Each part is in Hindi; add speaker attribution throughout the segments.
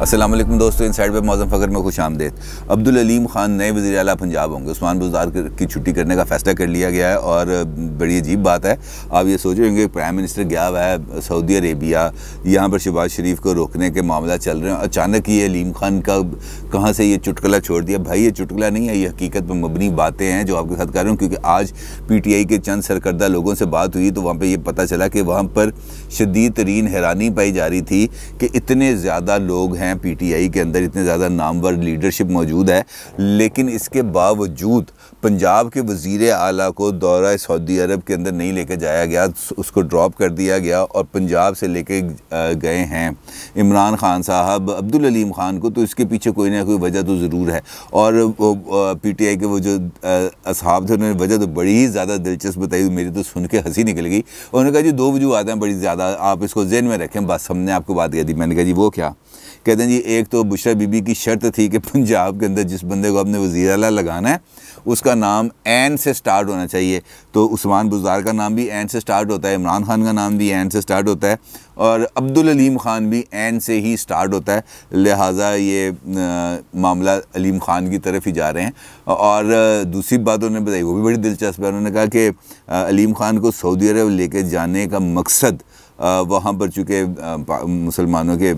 Speaker 1: अस्सलाम वालेकुम दोस्तों, इनसाइड पे मौज़म फ़खर में खुश आमदेद। अब्दुल अलीम ख़ान नए वज़ीर आला पंजाब होंगे। उस्मान बुज़दार की छुट्टी करने का फ़ैसला कर लिया गया है और बड़ी अजीब बात है। आप ये सोच रहे होंगे प्राइम मिनिस्टर गया हुआ है सऊदी अरेबिया, यहाँ पर शहबाज शरीफ को रोकने के मामला चल रहे हैं। अचानक ये अलीम ख़ान का कहाँ से ये चुटकुला छोड़ दिया। भाई ये चुटकुला नहीं है, ये हकीकत पर मबनी बातें हैं जो आपके साथ कर रहा हूँ। क्योंकि आज PTI के चंद सरकर्दा लोगों से बात हुई तो वहाँ पर यह पता चला कि वहाँ पर शदीद तरीन हैरानी पाई जा रही थी कि इतने ज़्यादा लोग हैं PTI के अंदर, इतने ज़्यादा नामवर लीडरशिप मौजूद है, लेकिन इसके बावजूद पंजाब के वज़ीर आला को दौरा सऊदी अरब के अंदर नहीं लेकर जाया गया, उसको ड्रॉप कर दिया गया और पंजाब से लेके गए हैं इमरान ख़ान साहब अब्दुल अलीम ख़ान को। तो इसके पीछे कोई ना कोई वजह तो ज़रूर है। और PTI के वो जो असहाब थे उन्होंने वजह तो बड़ी ही ज़्यादा दिलचस्प बताई, मेरी तो सुन के हंसी निकल गई। उन्होंने कहा जी दो वजूहत हैं बड़ी ज़्यादा, आप इसको ज़हन में रखें। बस हमने आपको बात कह दी। मैंने कहा जी वो क्या? कहते हैं जी एक तो बुशरा बीबी की शर्त थी कि पंजाब के अंदर जिस बंदे को आपने वज़ीर आला लगाना है उसका नाम एन से स्टार्ट होना चाहिए। तो उस्मान बुज़दार का नाम भी एन से स्टार्ट होता है, इमरान ख़ान का नाम भी एन से स्टार्ट होता है और अब्दुल अलीम ख़ान भी एन से ही स्टार्ट होता है। लिहाजा ये मामला अलीम ख़ान की तरफ ही जा रहे हैं। और दूसरी बात उन्होंने बताई वो भी बड़ी दिलचस्प है। उन्होंने कहा कि अलीम ख़ान को सऊदी अरब लेके जाने का मकसद वहाँ पर चूँकि मुसलमानों के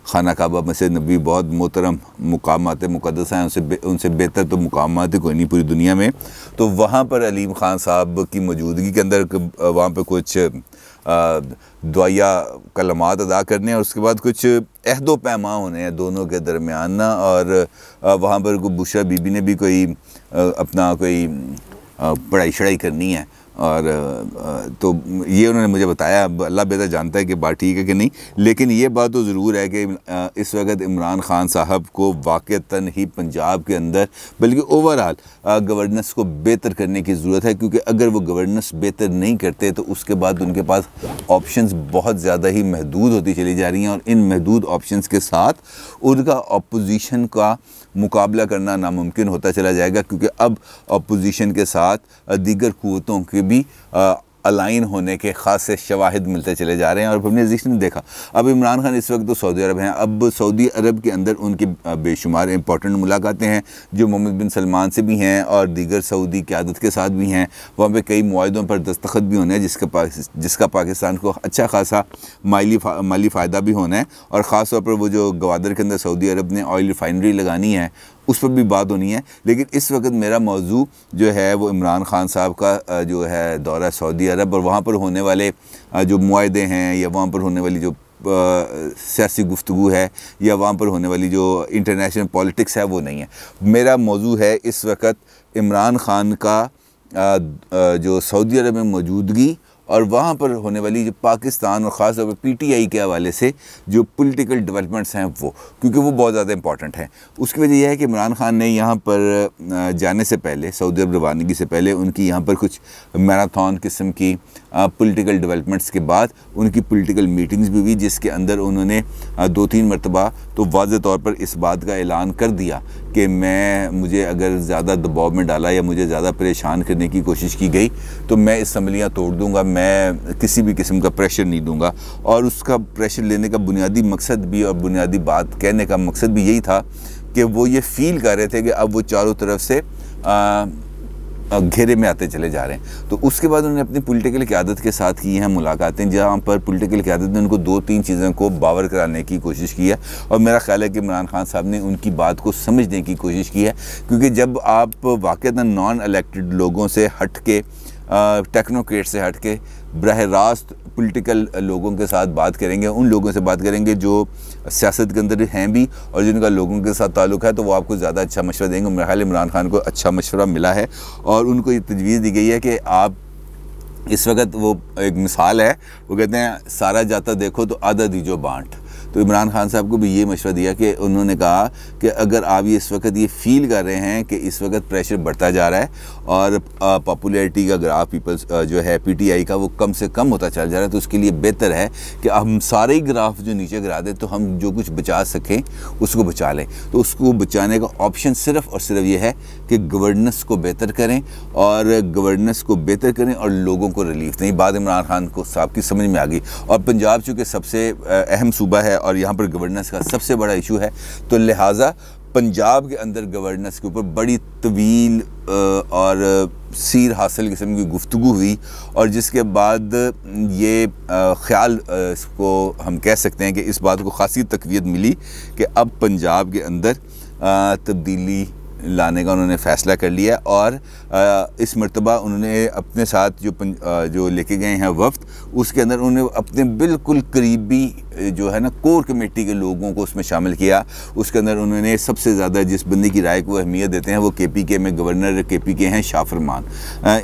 Speaker 1: खाना काबा मस्जिद नबी बहुत मोहतरम मुकामात मुक़द्दस हैं, उनसे बेहतर तो मुकामात कोई नहीं पूरी दुनिया में। तो वहाँ पर अलीम ख़ान साहब की मौजूदगी के अंदर वहाँ पर कुछ दुआया कलमात अदा करने और उसके बाद कुछ अहदो पैमा होने हैं दोनों के दरमियान ना। और वहाँ पर को बुशरा बीबी ने भी कोई अपना कोई पढ़ाई शढ़ाई करनी है और तो ये उन्होंने मुझे बताया। अल्लाह बेहतर जानता है कि बात ठीक है कि नहीं, लेकिन ये बात तो ज़रूर है कि इस वक्त इमरान ख़ान साहब को वाक़तन ही पंजाब के अंदर बल्कि ओवरऑल गवर्नेंस को बेहतर करने की ज़रूरत है। क्योंकि अगर वो गवर्नेंस बेहतर नहीं करते तो उसके बाद उनके पास ऑप्शंस बहुत ज़्यादा ही महदूद होती चली जा रही हैं और इन महदूद ऑप्शंस के साथ उनका अपोजिशन का मुकाबला करना नामुमकिन होता चला जाएगा। क्योंकि अब अपोजिशन के साथ दीगर क़ुव्वतों के भी अलाइन होने के ख़ास शवाहिद मिलते चले जा रहे हैं। और अपने ज़िक्र ने देखा अब इमरान ख़ान इस वक्त तो सऊदी अरब हैं। अब सऊदी अरब के अंदर उनकी बेशुमार इंपॉर्टेंट मुलाकातें हैं जो मोहम्मद बिन सलमान से भी हैं और दीगर सऊदी क़यादत के साथ भी हैं। वहाँ पे कई मुआहदों पर दस्तखत भी होने हैं जिसका पाकिस्तान को अच्छा खासा माली फ़ायदा भी होना है। और ख़ास तौर पर वो जो गवादर के अंदर सऊदी अरब ने ऑयल रिफाइनरी लगानी है उस पर भी बात होनी है। लेकिन इस वक्त मेरा मौजू जो है वो इमरान ख़ान साहब का जो है दौरा सऊदी अरब और वहाँ पर होने वाले जो मुआहदे हैं या वहाँ पर होने वाली जो सियासी गुफ्तगू है या वहाँ पर होने वाली जो इंटरनेशनल पॉलिटिक्स है वो नहीं है। मेरा मौजू है इस वक्त इमरान ख़ान का जो सऊदी अरब में मौजूदगी और वहाँ पर होने वाली जो पाकिस्तान और ख़ास तौर पर PTI के हवाले से जो पॉलिटिकल डेवलपमेंट्स हैं वो, क्योंकि वो बहुत ज़्यादा इंपॉर्टेंट हैं। उसकी वजह यह है कि इमरान ख़ान ने यहाँ पर जाने से पहले सऊदी अरब रवानगी से पहले उनकी यहाँ पर कुछ मैराथन किस्म की पॉलिटिकल डेवलपमेंट्स के बाद उनकी पॉलिटिकल मीटिंग्स भी हुई जिसके अंदर उन्होंने 2-3 मरतबा तो वाज़ेह तौर पर इस बात का ऐलान कर दिया कि मुझे अगर ज़्यादा दबाव में डाला या मुझे ज़्यादा परेशान करने की कोशिश की गई तो मैं असम्बलियाँ तोड़ दूँगा, मैं किसी भी किस्म का प्रेशर नहीं दूंगा। और उसका प्रेशर लेने का बुनियादी मकसद भी और बुनियादी बात कहने का मकसद भी यही था कि वो ये फ़ील कर रहे थे कि अब वो चारों तरफ से घेरे में आते चले जा रहे हैं। तो उसके बाद उन्होंने अपनी पॉलिटिकल क़यादत के साथ की हैं मुलाकातें, जहाँ पर पॉलिटिकल क़यादत ने उनको 2-3 चीज़ों को बावर कराने की कोशिश की है। और मेरा ख़्याल है कि इमरान ख़ान साहब ने उनकी बात को समझने की कोशिश की है। क्योंकि जब आप वाक़तन नॉन इलेक्टेड लोगों से हट के टेक्नोक्रेट से हट के बरह रास्त पॉलिटिकल लोगों के साथ बात करेंगे, उन लोगों से बात करेंगे जो सियासत के अंदर हैं भी और जिनका लोगों के साथ ताल्लुक़ है, तो वो आपको ज़्यादा अच्छा मशवरा देंगे। मेरा ख्याल इमरान ख़ान को अच्छा मशवरा मिला है और उनको ये तजवीज़ दी गई है कि आप इस वक्त वो एक मिसाल है, वो कहते हैं सारा जाता देखो तो आधा दीजो बाँट। तो इमरान ख़ान साहब को भी ये मशवरा दिया कि उन्होंने कहा कि अगर आप ये इस वक्त ये फ़ील कर रहे हैं कि इस वक्त प्रेशर बढ़ता जा रहा है और पॉपुलैरिटी का ग्राफ पीपल्स जो है PTI का वो कम से कम होता चल जा रहा है, तो उसके लिए बेहतर है कि हम सारे ही ग्राफ जो नीचे गिरा दें तो हम जो कुछ बचा सकें उसको बचा लें। तो उसको बचाने का ऑप्शन सिर्फ़ और सिर्फ ये है कि गवर्नेंस को बेहतर करें और गवर्नेंस को बेहतर करें और लोगों को रिलीफ दें। बात इमरान ख़ान को साहब की समझ में आ गई। और पंजाब चूँकि सबसे अहम सूबा है और यहाँ पर गवर्नेंस का सबसे बड़ा इशू है। तो लिहाजा पंजाब के अंदर गवर्नेंस के ऊपर बड़ी तवील और सीर हासिल किस्म की गुफ्तगू हुई, और जिसके बाद ये ख्याल इसको हम कह सकते हैं कि इस बात को खासी तक़वियत मिली कि अब पंजाब के अंदर तब्दीली लाने का उन्होंने फ़ैसला कर लिया। और इस मरतबा उन्होंने अपने साथ जो लेके गए हैं वफ्द, उसके अंदर उन्होंने अपने बिल्कुल करीबी जो है ना कोर कमेटी के लोगों को उसमें शामिल किया। उसके अंदर उन्होंने सबसे ज़्यादा जिस बंदे की राय को अहमियत देते हैं वो KPK में गवर्नर KPK हैं शाह फरमान।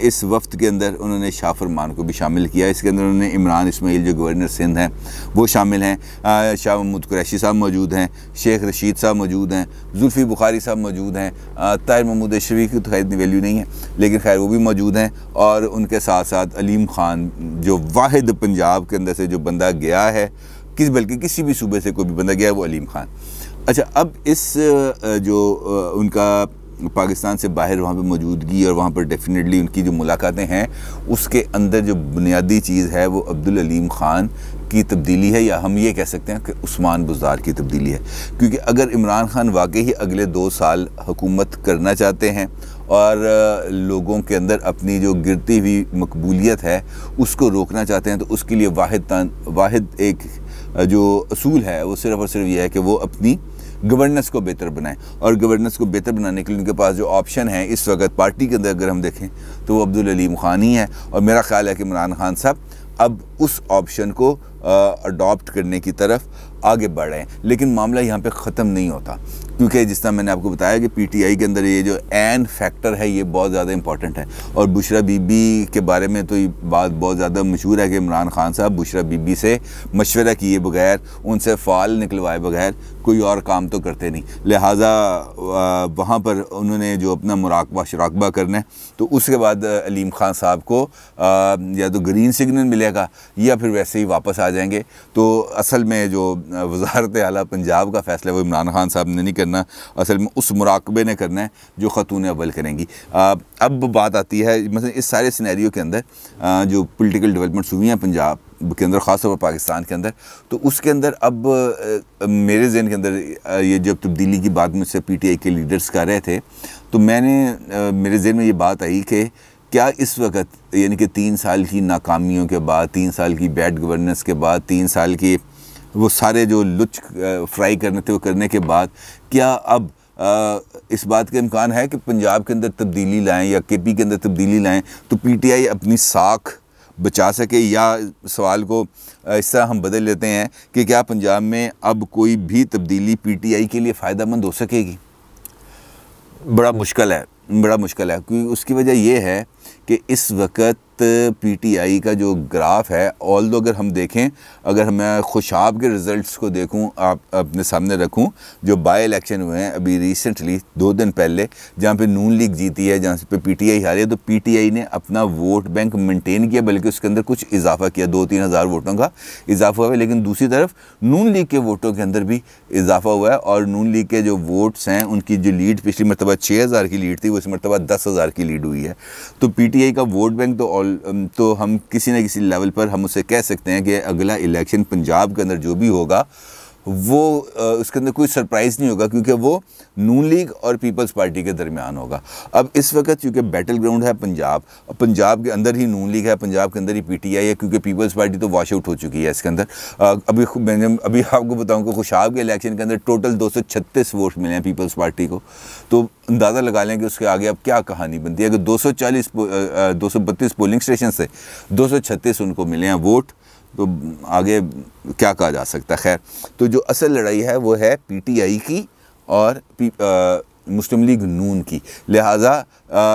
Speaker 1: इस वफ्द के अंदर उन्होंने शाह फरमान को भी शामिल किया। इसके अंदर उन्होंने इमरान इस्माइल जो गवर्नर सिंध हैं वो शामिल हैं, शाह महमूद कुरैशी साहब मौजूद हैं, शेख रशीद साहब मौजूद हैं, जुल्फ़ी बुखारी साहब मौजूद हैं, ताहिर महमूद अशरफी की तो खैर इतनी वैल्यू नहीं है लेकिन खैर वो भी मौजूद हैं, और उनके साथ साथ अलीम ख़ान जो वाहिद पंजाब के अंदर से जो बंदा गया है, बल्कि किसी भी सूबे से कोई भी बंदा गया है वो अलीम ख़ान। अच्छा, अब इस जो उनका पाकिस्तान से बाहर वहाँ पे मौजूदगी और वहाँ पर डेफिनेटली उनकी जो मुलाकातें हैं, उसके अंदर जो बुनियादी चीज़ है वो अब्दुल अलीम ख़ान की तब्दीली है, या हम ये कह सकते हैं कि उस्मान बुज़दार की तब्दीली है। क्योंकि अगर इमरान ख़ान वाकई ही अगले 2 साल हुकूमत करना चाहते हैं और लोगों के अंदर अपनी जो गिरती हुई मकबूलियत है उसको रोकना चाहते हैं, तो उसके लिए वाहिद एक जो असूल है वो सिर्फ़ और सिर्फ ये है कि वो अपनी गवर्नेंस को बेहतर बनाएं। और गवर्नेंस को बेहतर बनाने के लिए उनके पास जो ऑप्शन है इस वक्त पार्टी के अंदर अगर हम देखें तो वो अब्दुल अलीम ख़ान ही है। और मेरा ख्याल है कि इमरान ख़ान साहब अब उस ऑप्शन को अडॉप्ट करने की तरफ आगे बढ़ रहे हैं। लेकिन मामला यहाँ पे ख़त्म नहीं होता, क्योंकि जिस तरह मैंने आपको बताया कि PTI के अंदर ये जो एन फैक्टर है ये बहुत ज़्यादा इंपॉर्टेंट है। और बुशरा बीबी के बारे में तो ये बात बहुत ज़्यादा मशहूर है कि इमरान ख़ान साहब बुशरा बीबी से मशवरा किए बगैर, उनसे फ़ाल निकलवाए बगैर कोई और काम तो करते नहीं। लिहाजा वहाँ पर उन्होंने जो अपना मुराकबा करना है, तो उसके बाद अलीम ख़ान साहब को या तो ग्रीन सिग्नल मिलेगा या फिर वैसे ही वापस आ जाएंगे। तो असल में जो वज़ारत आला पंजाब का फ़ैसला वो इमरान ख़ान साहब ने नहीं करना, असल में उस मुराकबे ने करना है जो ख़तून अव्वल करेंगी। अब बात आती है मतलब इस सारे सिनेरियो के अंदर जो पॉलिटिकल डेवलपमेंट्स हुई हैं पंजाब के अंदर, ख़ासतौर पर पाकिस्तान के अंदर, तो उसके अंदर अब मेरे ज़हन के अंदर ये जब तब्दीली की बात मुझसे PTI के लीडर्स कर रहे थे, तो मेरे ज़हन में ये बात आई कि क्या इस वक्त यानी कि 3 साल की नाकामियों के बाद, 3 साल की बैड गवर्नेंस के बाद, 3 साल की वो सारे जो लुच फ्राई करने थे वो करने के बाद, क्या अब इस बात का इम्कान है कि पंजाब के अंदर तब्दीली लाएं या KP के अंदर तब्दीली लाएं तो PTI अपनी साख बचा सके? या सवाल को इस तरह हम बदल लेते हैं कि क्या पंजाब में अब कोई भी तब्दीली PTI के लिए फ़ायदेमंद हो सकेगी? बड़ा मुश्किल है क्योंकि उसकी वजह यह है कि इस वक्त PTI का जो ग्राफ है, ऑल्दो अगर हम देखें, अगर मैं खुशाब के रिज़ल्ट्स को देखूं, आप अपने सामने रखूं, जो बाय इलेक्शन हुए हैं अभी रिसेंटली 2 दिन पहले, जहां पे नून लीग जीती है, जहां पे PTI हारी है, तो PTI ने अपना वोट बैंक मेंटेन किया, बल्कि उसके अंदर कुछ इजाफा किया, 2-3 हज़ार वोटों का इजाफा हुआ है। लेकिन दूसरी तरफ नून लीग के वोटों के अंदर भी इजाफा हुआ है, और नून लीग के जो वोट्स हैं उनकी जो लीड पिछली मरतबा 6000 की लीड थी, वो इस मरतबा 10,000 की लीड हुई है। तो PTI का वोट बैंक तो हम किसी न किसी लेवल पर हम उसे कह सकते हैं कि अगला इलेक्शन पंजाब के अंदर जो भी होगा वो उसके अंदर कोई सरप्राइज़ नहीं होगा, क्योंकि वो नून लीग और पीपल्स पार्टी के दरमियान होगा। अब इस वक्त चूँकि बैटल ग्राउंड है पंजाब के अंदर ही नून लीग है, पंजाब के अंदर ही PTI है, क्योंकि पीपल्स पार्टी तो वॉश आउट हो चुकी है इसके अंदर। अभी आपको बताऊँ कि खुशाब के इलेक्शन के अंदर टोटल 236 वोट मिले हैं पीपल्स पार्टी को। तो अंदाज़ा लगा लें कि उसके आगे अब क्या कहानी बनती है। अगर 232 पोलिंग स्टेशन से 236 उनको मिले हैं वोट, तो आगे क्या कहा जा सकता है। खैर, तो जो असल लड़ाई है वो है PTI की और मुस्लिम लीग नून की। लिहाजा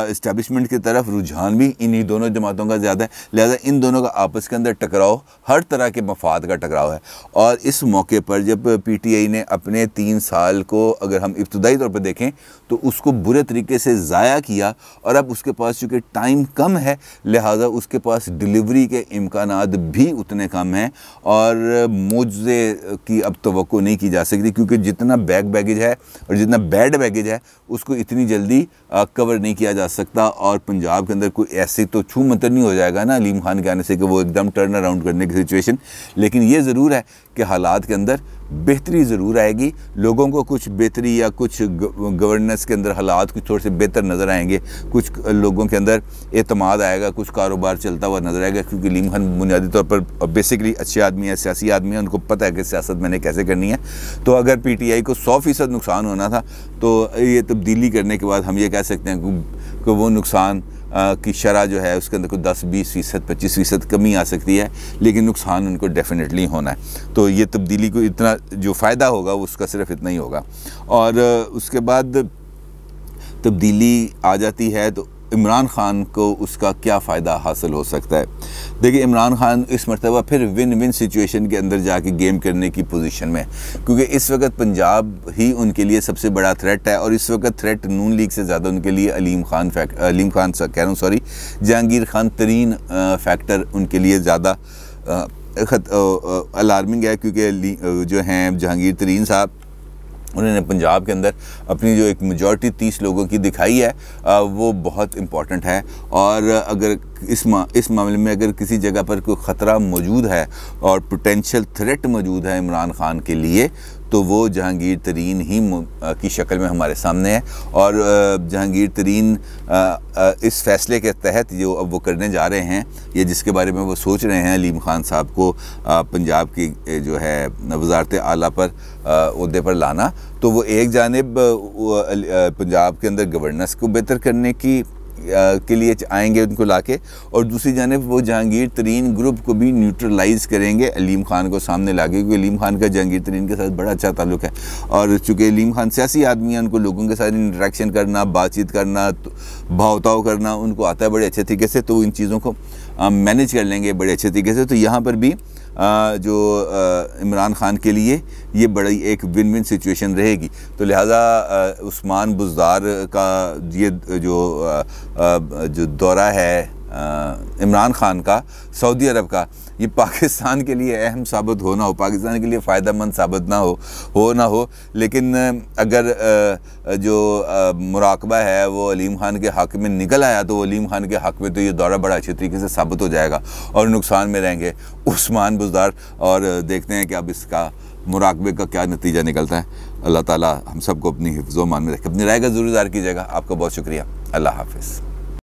Speaker 1: इस्टेब्लिशमेंट की तरफ रुझान भी इन्हीं दोनों जमातों का ज़्यादा है। लिहाजा इन दोनों का आपस के अंदर टकराव, हर तरह के मफाद का टकराव है। और इस मौके पर जब PTI ने अपने 3 साल को अगर हम इब्तदाई तौर पर देखें तो उसको बुरे तरीके से ज़ाया किया, और अब उसके पास चूँकि टाइम कम है, लिहाजा उसके पास डिलीवरी के इम्कानात भी उतने कम हैं, और मुआवजे की अब तवक्को नहीं की जा सकती, क्योंकि जितना बैगेज है और जितना बैड बैगेज है उसको इतनी जल्दी कवर नहीं किया जा सकता। और पंजाब के अंदर कोई ऐसे तो छू मंतर नहीं हो जाएगा ना अलीम ख़ान के आने से कि वो एकदम टर्न अराउंड करने की सिचुएशन। लेकिन ये ज़रूर है कि हालात के अंदर बेहतरी ज़रूर आएगी, लोगों को कुछ बेहतरी या कुछ गवर्नेंस के अंदर हालात कुछ थोड़े से बेहतर नज़र आएंगे, कुछ लोगों के अंदर एतमाद आएगा, कुछ कारोबार चलता हुआ नज़र आएगा, क्योंकि अलीम खान बुनियादी तौर पर बेसिकली अच्छे आदमी है, सियासी आदमी है, उनको पता है कि सियासत मैंने कैसे करनी है। तो अगर PTI को 100% नुकसान होना था तो ये तब्दीली करने के बाद हम ये कह सकते हैं कि वो नुकसान की शरह जो है उसके अंदर कोई 10-20%, 25% कमी आ सकती है, लेकिन नुकसान उनको डेफिनेटली होना है। तो ये तब्दीली को इतना जो फ़ायदा होगा उसका सिर्फ इतना ही होगा। और उसके बाद तब्दीली आ जाती है तो इमरान ख़ान को उसका क्या फ़ायदा हासिल हो सकता है। देखिए, इमरान ख़ान इस मरतबा फिर विन विन सिचुएशन के अंदर जाके गेम करने की पोजीशन में, क्योंकि इस वक्त पंजाब ही उनके लिए सबसे बड़ा थ्रेट है, और इस वक्त थ्रेट नून लीग से ज़्यादा उनके लिए जहांगीर खान तरीन फैक्टर उनके लिए ज़्यादा अलार्मिंग है, क्योंकि जो हैं जहांगीर तरीन साहब, उन्होंने पंजाब के अंदर अपनी जो एक मेजॉरिटी 30 लोगों की दिखाई है वो बहुत इम्पॉर्टेंट है। और अगर इस मामले में अगर किसी जगह पर कोई ख़तरा मौजूद है और पोटेंशियल थ्रेट मौजूद है इमरान ख़ान के लिए, तो वो जहांगीर तरीन ही की शक्ल में हमारे सामने है। और जहांगीर तरीन इस फैसले के तहत जो अब वो करने जा रहे हैं, ये जिसके बारे में वो सोच रहे हैं अलीम ख़ान साहब को पंजाब की जो है वज़ारत आला पर ओहदे पर लाना, तो वो एक जानिब पंजाब के अंदर गवर्नेंस को बेहतर करने के लिए आएंगे उनको लाके, और दूसरी जानिब वो जहांगीर तरीन ग्रुप को भी न्यूट्रलाइज़ करेंगे अलीम ख़ान को सामने लाके, क्योंकि अलीम ख़ान का जहांगीर तरीन के साथ बड़ा अच्छा ताल्लुक़ है। और चूँकि अलीम ख़ान सियासी आदमी है, उनको लोगों के साथ इंटरेक्शन करना, बातचीत करना, भावताव करना उनको आता है बड़े अच्छे तरीके से, तो इन चीज़ों को मैनेज कर लेंगे बड़े अच्छे तरीके से। तो यहाँ पर भी जो इमरान ख़ान के लिए ये बड़ी एक विन विन सिचुएशन रहेगी। तो लिहाजा उस्मान बुज़दार का ये जो दौरा है इमरान ख़ान का सऊदी अरब का, ये पाकिस्तान के लिए अहम साबित हो ना हो, पाकिस्तान के लिए फ़ायदा मंद साबित ना हो, लेकिन अगर जो मुराकबा है वो अलीम ख़ान के हक़ में निकल आया, तो अलीम ख़ान के हक़ में तो ये दौरा बड़ा अच्छे तरीके से साबित हो जाएगा, और नुकसान में रहेंगे उस्मान बुज़दार। और देखते हैं कि अब इसका मुराकबे का क्या नतीजा निकलता है। अल्लाह ताला हम सबको अपनी हिफ्ज़-ओ-मान में रखे। अपनी राय का ज़रूर इज़हार कीजिएगा। आपका बहुत शुक्रिया। अल्लाह हाफ़िज़।